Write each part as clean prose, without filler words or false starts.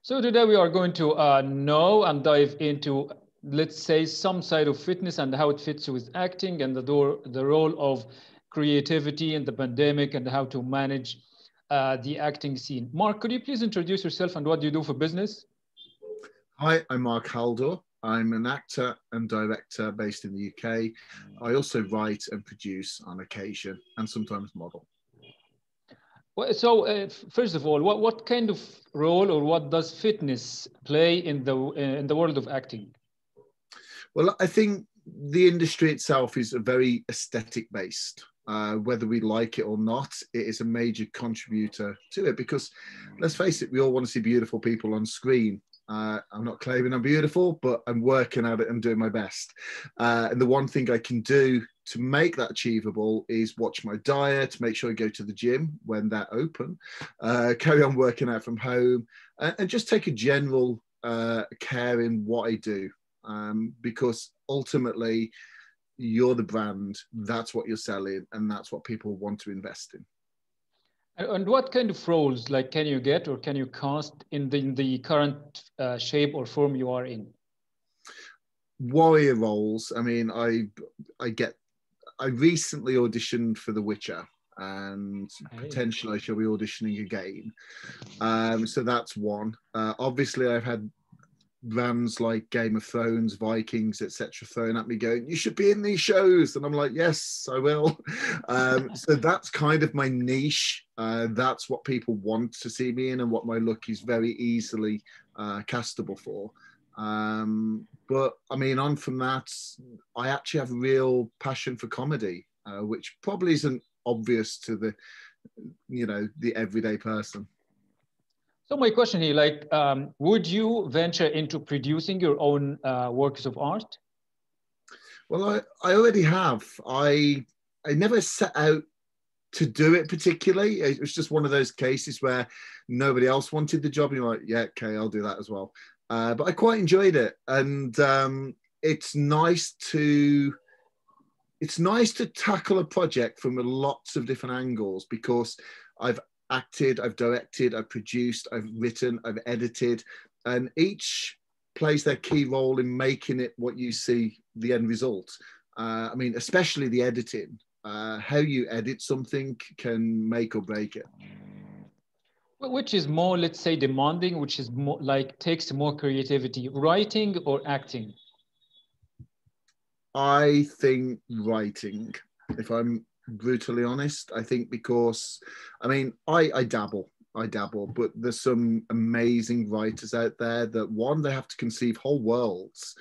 So today we are going to know and dive into, let's say, some side of fitness and how it fits with acting and the role of creativity in the pandemic and how to manage the acting scene. Mark, could you please introduce yourself and what do you do for business? Hi, I'm Mark Haldor. I'm an actor and director based in the UK. I also write and produce on occasion and sometimes model. Well, so first of all, what kind of role or what does fitness play in the world of acting? Well, I think the industry itself is a very aesthetic based. Whether we like it or not, it is a major contributor to it because let's face it, we all want to see beautiful people on screen. I'm not claiming I'm beautiful, but I'm working at it and doing my best. And the one thing I can do to make that achievable is watch my diet, make sure I go to the gym when they're open, carry on working out from home, and just take a general care in what I do. Because ultimately, you're the brand, that's what you're selling, and that's what people want to invest in. And what kind of roles like can you get or can you cast in the current shape or form you are in? Warrior roles. I mean, I recently auditioned for The Witcher, and potentially I shall be auditioning again. So that's one. Obviously, I've had brands like Game of Thrones, Vikings, etc., throwing at me going, "You should be in these shows," and I'm like, "Yes, I will." So that's kind of my niche. That's what people want to see me in, and what my look is very easily castable for. But I mean, on from that, I actually have a real passion for comedy, which probably isn't obvious to the everyday person. So my question here, like, would you venture into producing your own works of art? Well, I already have. I never set out to do it particularly. It was just one of those cases where nobody else wanted the job. And you're like, yeah, okay, I'll do that as well. But I quite enjoyed it, and it's nice to tackle a project from lots of different angles because I've acted, I've directed, I've produced, I've written, I've edited, and each plays their key role in making it what you see the end result. I mean, especially the editing. How you edit something can make or break it. Which is more, let's say, demanding, which is more like takes more creativity, writing or acting? I think writing, if I'm brutally honest. I think because, I mean, I dabble, but there's some amazing writers out there that one, they have to conceive whole worlds,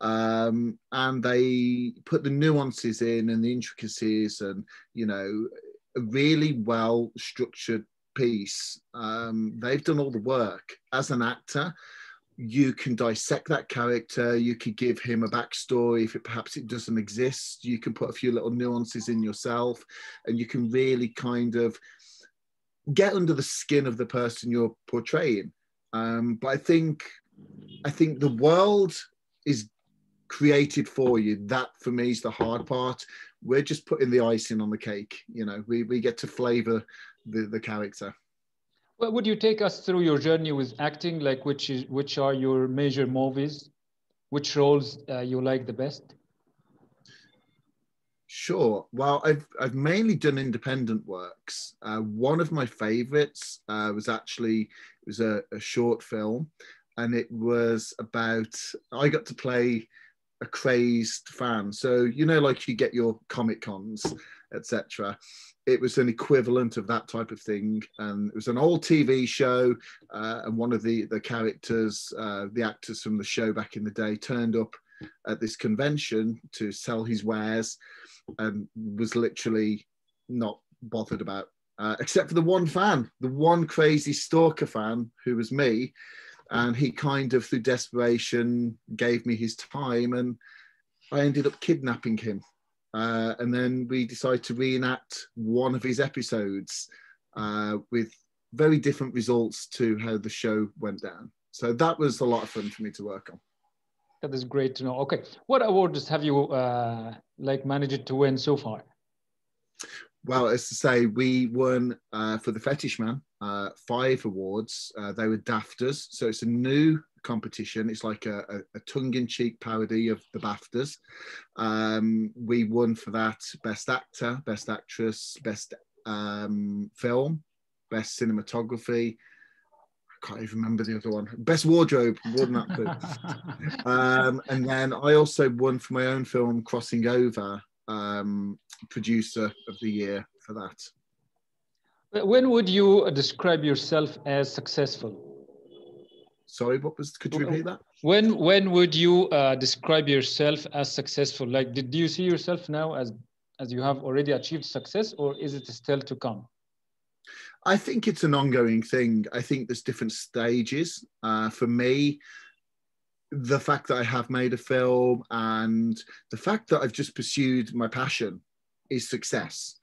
and they put the nuances in and the intricacies, and a really well structured piece. They've done all the work. As an actor, you can dissect that character, you could give him a backstory if perhaps it doesn't exist, you can put a few little nuances in yourself, and you can really kind of get under the skin of the person you're portraying. But I think the world is created for you. That for me is the hard part. We're just putting the icing on the cake. We get to flavor the character. Well, would you take us through your journey with acting? Like, which are your major movies? Which roles you like the best? Sure. Well, I've mainly done independent works. One of my favorites was a short film, and it was about, I got to play a crazed fan. So like you get your Comic Cons, etc. It was an equivalent of that type of thing, and it was an old TV show. And one of the characters, the actors from the show back in the day, turned up at this convention to sell his wares, and was literally not bothered about, except for the one fan, the one crazy stalker fan who was me. And he kind of, through desperation, gave me his time, and I ended up kidnapping him. And then we decided to reenact one of his episodes with very different results to how the show went down. So that was a lot of fun for me to work on. That is great to know. Okay, what awards have you managed to win so far? Well, as to say, we won for The Fetish Man, 5 awards. They were DAFTAs, so it's a new competition. It's like a tongue-in-cheek parody of the BAFTAs. We won for that Best Actor, Best Actress, Best Film, Best Cinematography. I can't even remember the other one. Best Wardrobe, won that too. And then I also won for my own film, Crossing Over, Producer of the Year for that. When would you describe yourself as successful? Sorry, could you repeat that? When would you describe yourself as successful? Like, do you see yourself now as you have already achieved success, or is it still to come? I think it's an ongoing thing. I think there's different stages. For me, the fact that I have made a film and the fact that I've just pursued my passion is success.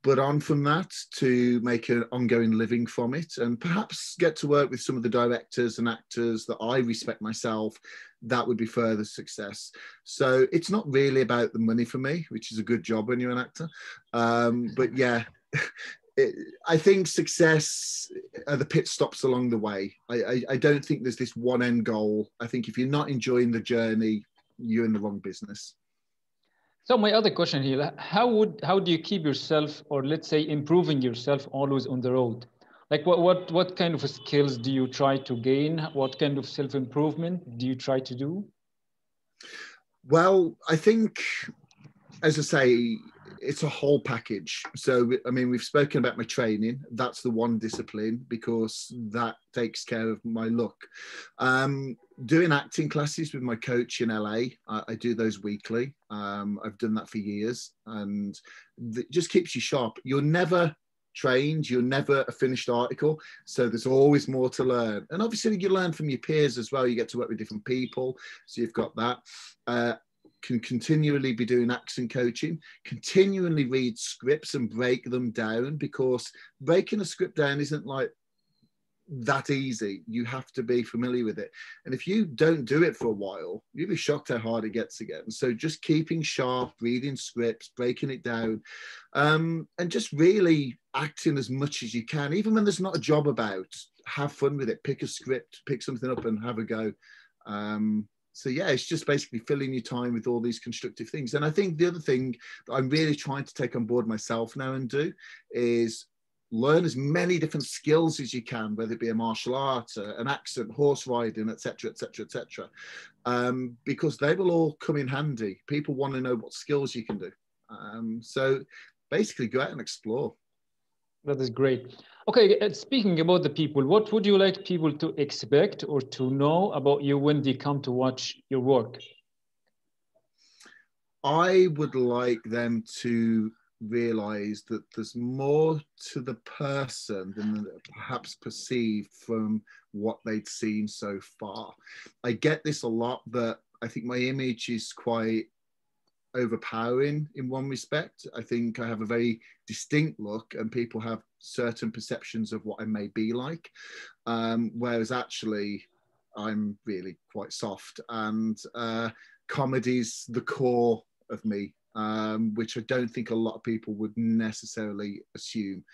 But on from that to make an ongoing living from it and perhaps get to work with some of the directors and actors that I respect myself, that would be further success. So it's not really about the money for me, which is a good job when you're an actor. But yeah, I think success are the pit stops along the way. I don't think there's this one end goal. I think if you're not enjoying the journey, you're in the wrong business. So my other question here, how do you keep yourself, or let's say improving yourself, always on the road? Like what kind of skills do you try to gain? What kind of self-improvement do you try to do? Well, I think, as I say, it's a whole package. So, I mean, we've spoken about my training. That's the one discipline because that takes care of my look. Doing acting classes with my coach in LA, I do those weekly. I've done that for years and it just keeps you sharp. You're never trained, you're never a finished article. So there's always more to learn. And obviously you learn from your peers as well. You get to work with different people. So you've got that. Can continually be doing accent coaching, continually read scripts and break them down, because breaking a script down isn't like that easy. You have to be familiar with it. And if you don't do it for a while, you'll be shocked how hard it gets again. So just keeping sharp, reading scripts, breaking it down, and just really acting as much as you can, even when there's not a job about, have fun with it. Pick a script, pick something up and have a go. So yeah, it's just basically filling your time with all these constructive things. And I think the other thing that I'm really trying to take on board myself now and do is learn as many different skills as you can, whether it be a martial art, an accent, horse riding, etc., etc., etc., because they will all come in handy. People want to know what skills you can do. So basically go out and explore. That is great. Okay, speaking about the people, what would you like people to expect or to know about you when they come to watch your work? I would like them to realize that there's more to the person than perhaps perceived from what they'd seen so far. I get this a lot, that I think my image is quite overpowering in one respect. I think I have a very distinct look and people have certain perceptions of what I may be like, whereas actually I'm really quite soft, and comedy's the core of me, which I don't think a lot of people would necessarily assume.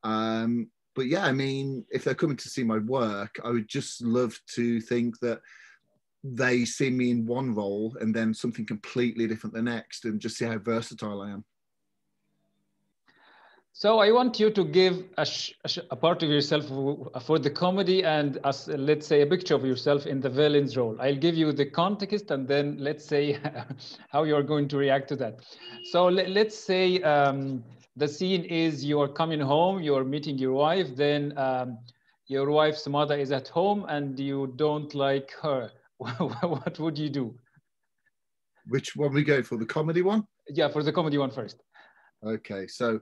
But yeah, I mean, if they're coming to see my work, I would just love to think that they see me in one role and then something completely different the next, and just see how versatile I am. So I want you to give a part of yourself for the comedy, and let's say a picture of yourself in the villain's role. I'll give you the context and then let's say how you're going to react to that. So let's say the scene is you're coming home, you're meeting your wife, then your wife's mother is at home and you don't like her. What would you do? Which one we go for? The comedy one? Yeah, for the comedy one first. Okay, so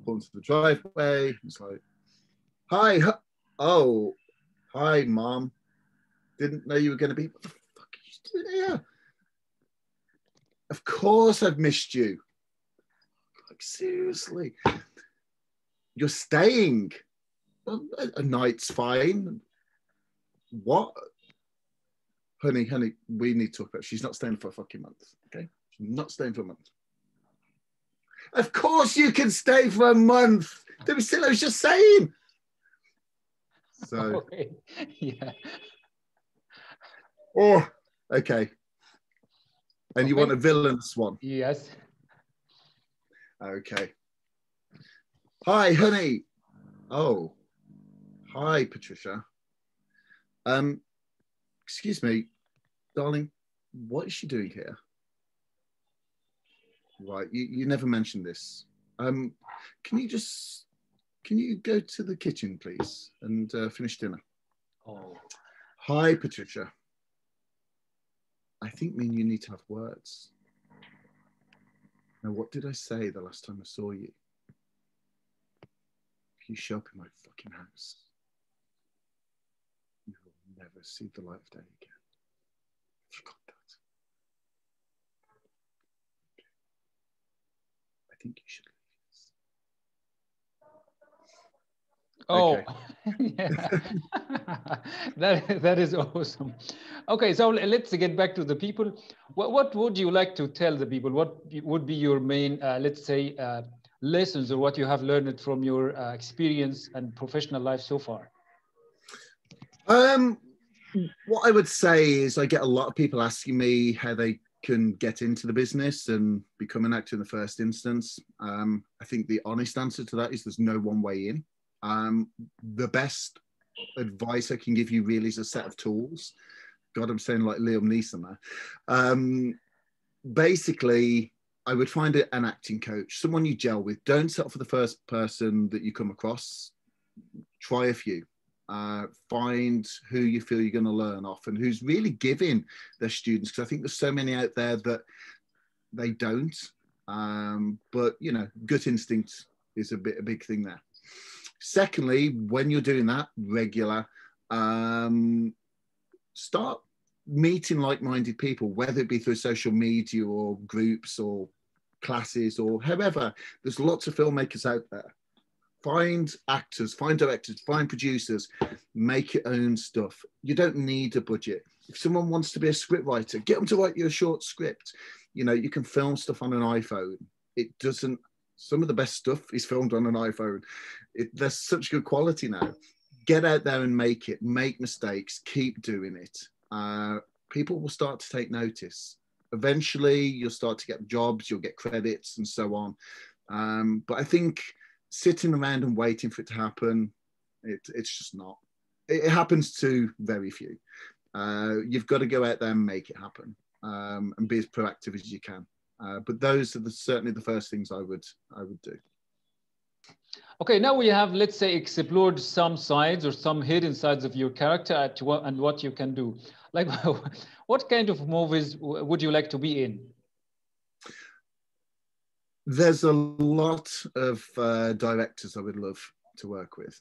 pull into the driveway. It's like, hi, oh, hi, Mom. Didn't know you were going to be. What the fuck are you doing here? Of course, I've missed you. Like, seriously, you're staying. Well, a night's fine. What? Honey, we need to talk about it. She's not staying for a fucking month, okay? She's not staying for a month. Of course you can stay for a month. I was just saying. So, Okay. Yeah. oh, okay. And you want Okay. a villainous one? Yes. Okay. Hi, honey. Oh, hi, Patricia. Um, excuse me, darling. What is she doing here? Right, you never mentioned this. Um, can you just can you go to the kitchen, please, and finish dinner? Oh. Hi, Patricia. I think me and you need to have words. Now, what did I say the last time I saw you? If you show up in my fucking house, you will never see the light of day again. Have you got that? I think you should leave. Oh, Okay. yeah. That is awesome. Okay, so let's get back to the people. What would you like to tell the people? What would be your main, let's say, lessons or what you have learned from your experience and professional life so far? Um, what I would say is I get a lot of people asking me how they can get into the business and become an actor in the first instance. I think the honest answer to that is there's no one way in. The best advice I can give you really is a set of tools. God, I'm saying like Liam Neeson there. Basically, I would find an acting coach, someone you gel with. Don't settle for the first person that you come across. Try a few. Find who you feel you're going to learn off and who's really giving their students, because I think there's so many out there that they don't. But you know, gut instinct is a big thing there. Secondly, when you're doing that regular, start meeting like-minded people, whether it be through social media or groups or classes or however. There's lots of filmmakers out there. Find actors, find directors, find producers, make your own stuff. You don't need a budget. If someone wants to be a script writer, get them to write you a short script. You know, you can film stuff on an iPhone. It doesn't, some of the best stuff is filmed on an iPhone. There's such good quality now. Get out there and make it, make mistakes, keep doing it. People will start to take notice. Eventually, you'll start to get jobs, you'll get credits and so on. But I think sitting around and waiting for it to happen, it's just not. It happens to very few. You've got to go out there and make it happen, and be as proactive as you can. But those are certainly the first things I would do. Okay, now we have, let's say, explored some sides or some hidden sides of your character and what you can do. Like, what kind of movies would you like to be in? There's a lot of directors I would love to work with.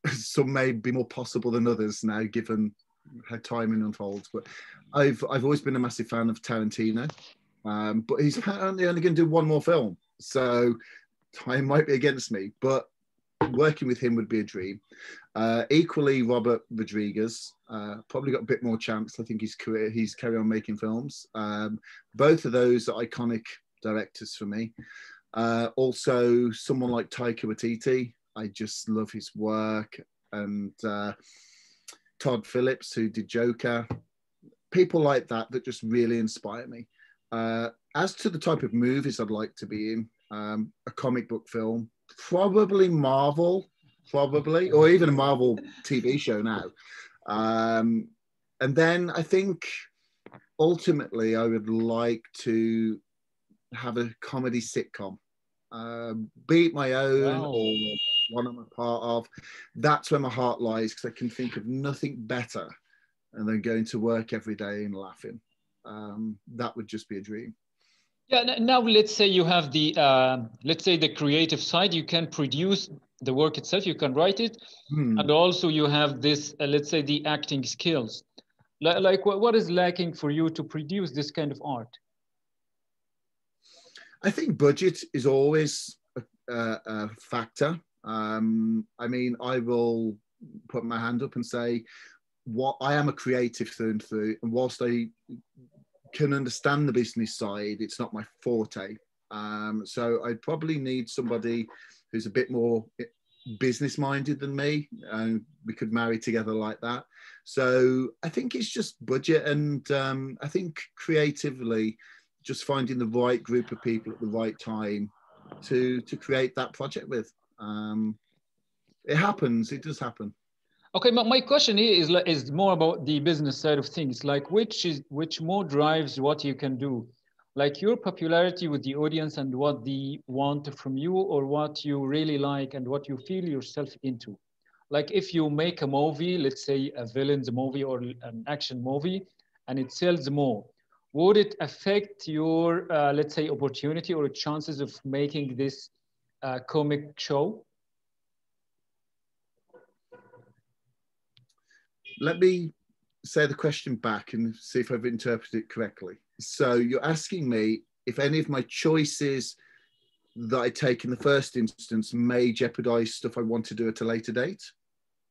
Some may be more possible than others now, given how timing unfolds. But I've always been a massive fan of Tarantino, but he's apparently only going to do one more film, so time might be against me. But working with him would be a dream. Equally, Robert Rodriguez probably got a bit more chance. I think he's carry on making films. Both of those are iconic directors for me. Also, someone like Taika Waititi, I just love his work, and Todd Phillips, who did Joker. People like that just really inspire me. As to the type of movies I'd like to be in, a comic book film, probably Marvel, or even a Marvel TV show now. And then I think ultimately I would like to have a comedy sitcom, be it my own or one I'm a part of. That's where my heart lies, because I can think of nothing better than going to work every day and laughing. That would just be a dream. Yeah, now let's say you have the, let's say the creative side, you can produce the work itself, you can write it, and also you have this, let's say the acting skills. Like what is lacking for you to produce this kind of art? I think budget is always a factor. I mean, I will put my hand up and say, what I am a creative through and through, and whilst I can understand the business side, it's not my forte. So I'd probably need somebody who's a bit more business minded than me, and we could marry together like that. So I think it's just budget, and I think creatively, just finding the right group of people at the right time to create that project with. It happens. It does happen. Okay, my question here is more about the business side of things. Like, which more drives what you can do, like your popularity with the audience and what they want from you, or what you really like and what you feel yourself into. Like, if you make a movie, let's say a villains movie or an action movie, and it sells more, would it affect your, let's say, opportunity or chances of making this comic show? Let me say the question back and see if I've interpreted it correctly. So you're asking me if any of my choices that I take in the first instance may jeopardize stuff I want to do at a later date?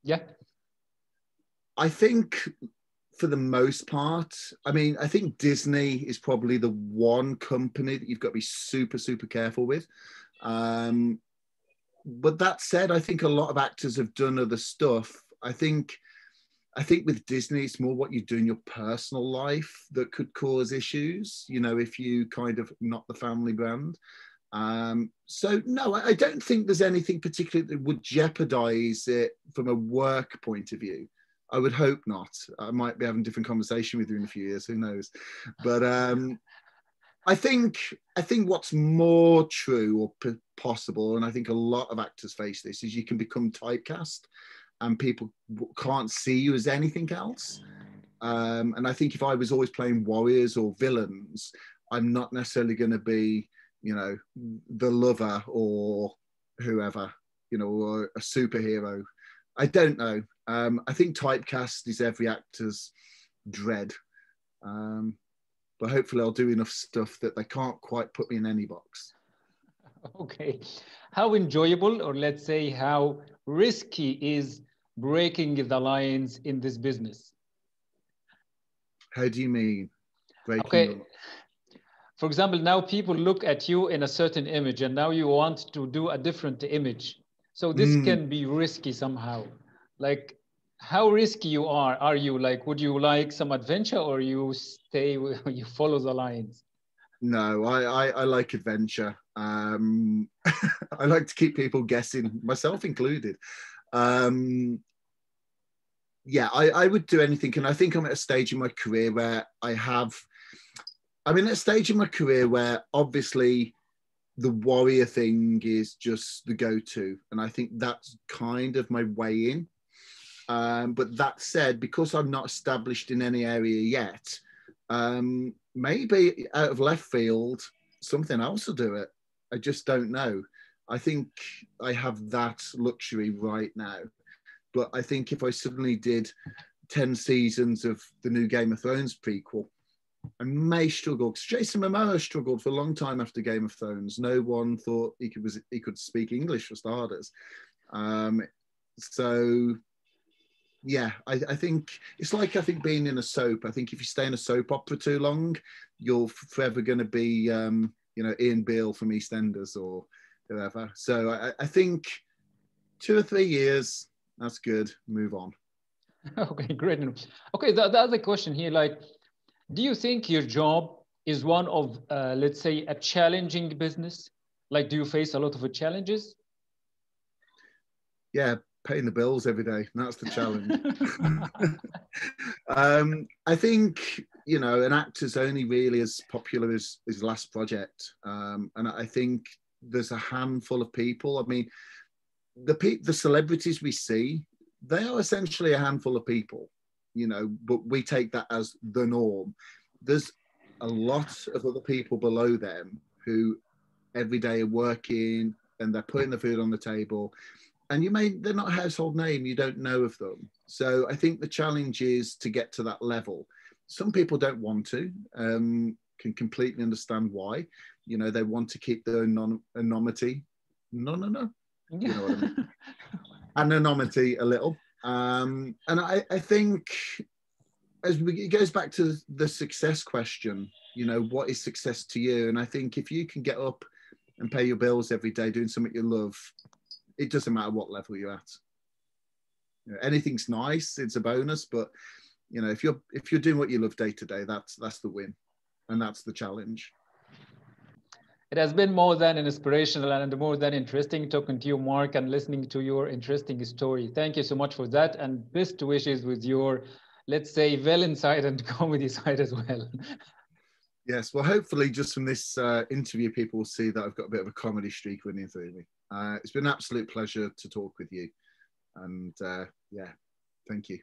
Yeah. I think for the most part, I mean, I think Disney is probably the one company that you've got to be super, super careful with. But that said, I think a lot of actors have done other stuff. I think with Disney, it's more what you do in your personal life that could cause issues, you know, if you kind of not the family brand. So no, I don't think there's anything particular that would jeopardize it from a work point of view. I would hope not. I might be having a different conversation with you in a few years, who knows? But I think what's more true or possible, and I think a lot of actors face this, is you can become typecast and people can't see you as anything else. And I think if I was always playing warriors or villains, I'm not necessarily going to be, you know, the lover or whoever, you know, or a superhero. I don't know. I think typecast is every actor's dread. But hopefully I'll do enough stuff that they can't quite put me in any box. Okay. How enjoyable, or let's say how risky, is breaking the lines in this business? How do you mean breaking Okay. the... For example, now people look at you in a certain image and now you want to do a different image. So this can be risky somehow. Like, how risky you are you? Like, would you like some adventure, or you stay, you follow the lines? No, I like adventure. I like to keep people guessing, myself included. Yeah, I would do anything. And I think I'm at a stage in my career where I'm in a stage in my career where obviously the warrior thing is just the go-to. And I think that's kind of my way in. But that said, because I'm not established in any area yet, maybe out of left field, something else will do it. I just don't know. I think I have that luxury right now. But I think if I suddenly did 10 seasons of the new Game of Thrones prequel, I may struggle. Because Jason Momoa struggled for a long time after Game of Thrones. No one thought he could speak English, for starters. So yeah, I think it's like, I think being in a soap. I think if you stay in a soap opera too long, you're forever going to be, you know, Ian Beale from EastEnders or whoever. So I think 2 or 3 years, that's good. Move on. Okay, great. Okay, the other question here, like, do you think your job is one of, let's say, a challenging business? Like, do you face a lot of challenges? Yeah, paying the bills every day. That's the challenge. I think, you know, an actor's only really as popular as his last project. And I think there's a handful of people. I mean, the celebrities we see, they are essentially a handful of people, you know, but we take that as the norm. There's a lot of other people below them who every day are working and they're putting the food on the table. And they're not a household name, you don't know of them. So I think the challenge is to get to that level. Some people don't want to, can completely understand why. You know, they want to keep their anonymity. No. You know what I mean? Anonymity a little. And I think it goes back to the success question, you know, what is success to you? And I think if you can get up and pay your bills every day doing something you love, it doesn't matter what level you're at. You know, anything's nice, it's a bonus, but you know, if you're doing what you love day to day, that's the win, and that's the challenge. It has been more than inspirational and more than interesting talking to you, Mark, and listening to your interesting story. Thank you so much for that, and best wishes with your, let's say, villain side and comedy side as well. Yes, well, hopefully just from this interview, people will see that I've got a bit of a comedy streak running through me. It's been an absolute pleasure to talk with you. And yeah, thank you.